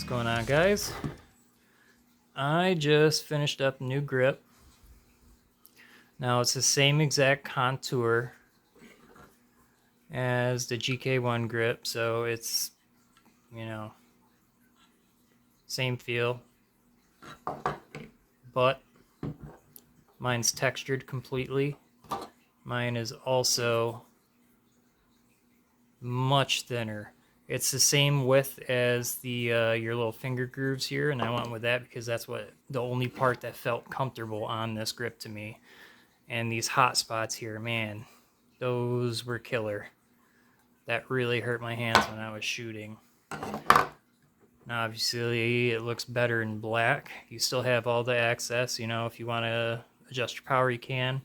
going on, guys? I just finished up a new grip. Now it's the same exact contour as the GK1 grip, so it's, same feel, but mine's textured completely. Mine is also much thinner. It's the same width as the your little finger grooves here, and I went with that because that's the only part that felt comfortable on this grip to me. And these hot spots here, man, those were killer. That really hurt my hands when I was shooting. Now, obviously, it looks better in black. You still have all the access, if you want to adjust your power, you can.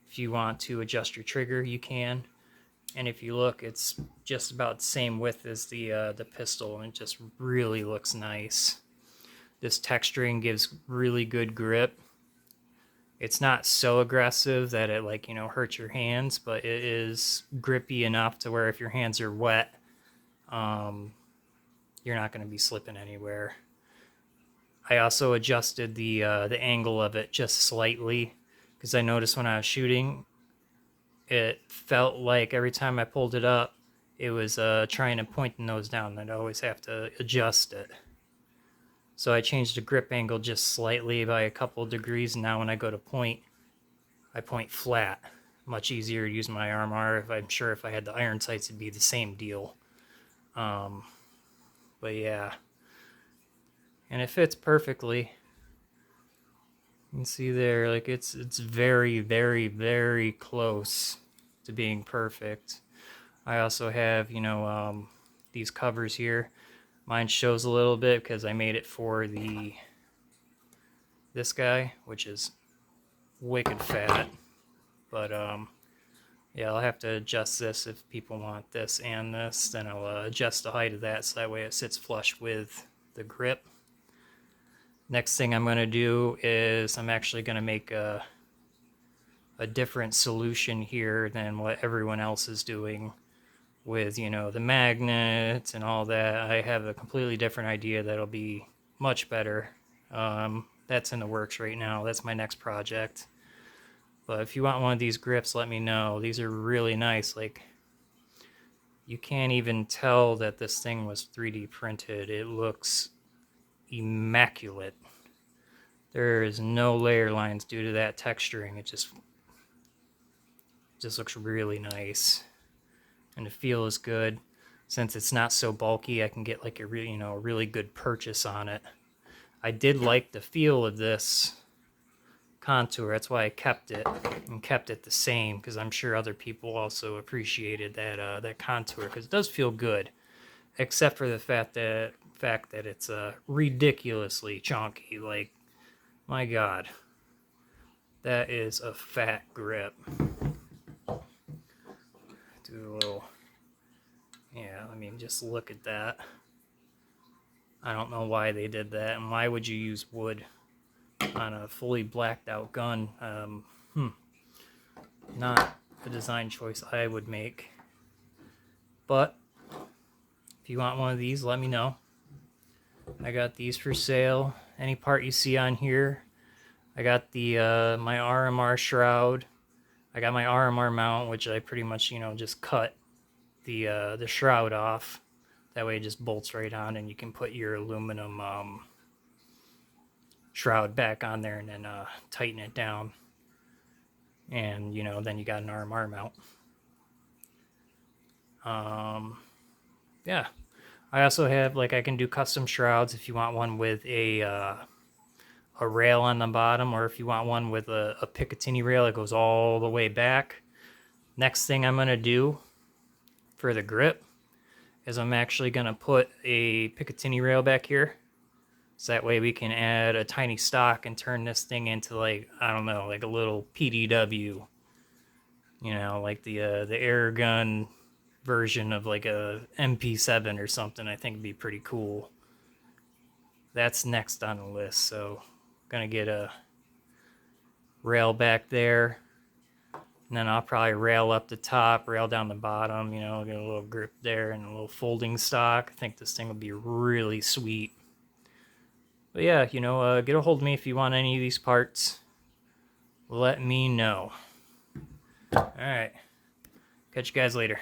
If you want to adjust your trigger, you can. And if you look, it's just about the same width as the pistol, and it just really looks nice. This texturing gives really good grip. It's not so aggressive that it hurts your hands, but it is grippy enough to where if your hands are wet, you're not going to be slipping anywhere. I also adjusted the angle of it just slightly because I noticed when I was shooting, it felt like every time I pulled it up, it was trying to point the nose down. I'd always have to adjust it. So I changed the grip angle just slightly by a couple of degrees, and now when I go to point, I point flat. Much easier to use my RMR. I'm sure if I had the iron sights, it'd be the same deal. But yeah, and it fits perfectly. You can see there, like it's very, very, very close to being perfect. I also have, these covers here. Mine shows a little bit because I made it for this guy, which is wicked fat. But yeah, I'll have to adjust this if people want this and this. Then I'll adjust the height of that so that way it sits flush with the grip. Next thing I'm going to do is I'm actually going to make a different solution here than what everyone else is doing with, the magnets and all that. I have a completely different idea that'll be much better. That's in the works right now. That's my next project. But if you want one of these grips, let me know. These are really nice. Like, you can't even tell that this thing was 3D printed. It looks immaculate. There is no layer lines due to that texturing. It just looks really nice. And the feel is good. Since it's not so bulky, I can get like a really good purchase on it. I did like the feel of this contour. That's why I kept it and kept it the same, because I'm sure other people also appreciated that contour, because it does feel good, except for the fact that it's ridiculously chunky. Like, my God, that is a fat grip. Do a little, yeah. I mean, just look at that. I don't know why they did that, and why would you use wood on a fully blacked out gun? Not a design choice I would make. But if you want one of these, let me know. I got these for sale. Any part you see on here. I got the my RMR shroud. I got my RMR mount, which I pretty much just cut the shroud off. That way it just bolts right on, and you can put your aluminum shroud back on there and then tighten it down. And then you got an RMR mount. Yeah. I also have, I can do custom shrouds if you want one with a rail on the bottom, or if you want one with a Picatinny rail that goes all the way back. Next thing I'm going to do for the grip is I'm actually going to put a Picatinny rail back here. So that way we can add a tiny stock and turn this thing into I don't know, like a little PDW. Like the air gun version of like a MP7 or something. I think would be pretty cool. That's next on the list. So I'm gonna get a rail back there, and then I'll probably rail up the top, rail down the bottom, get a little grip there and a little folding stock. I think this thing will be really sweet. But yeah, you know, get a hold of me if you want any of these parts. Let me know. Alright. Catch you guys later.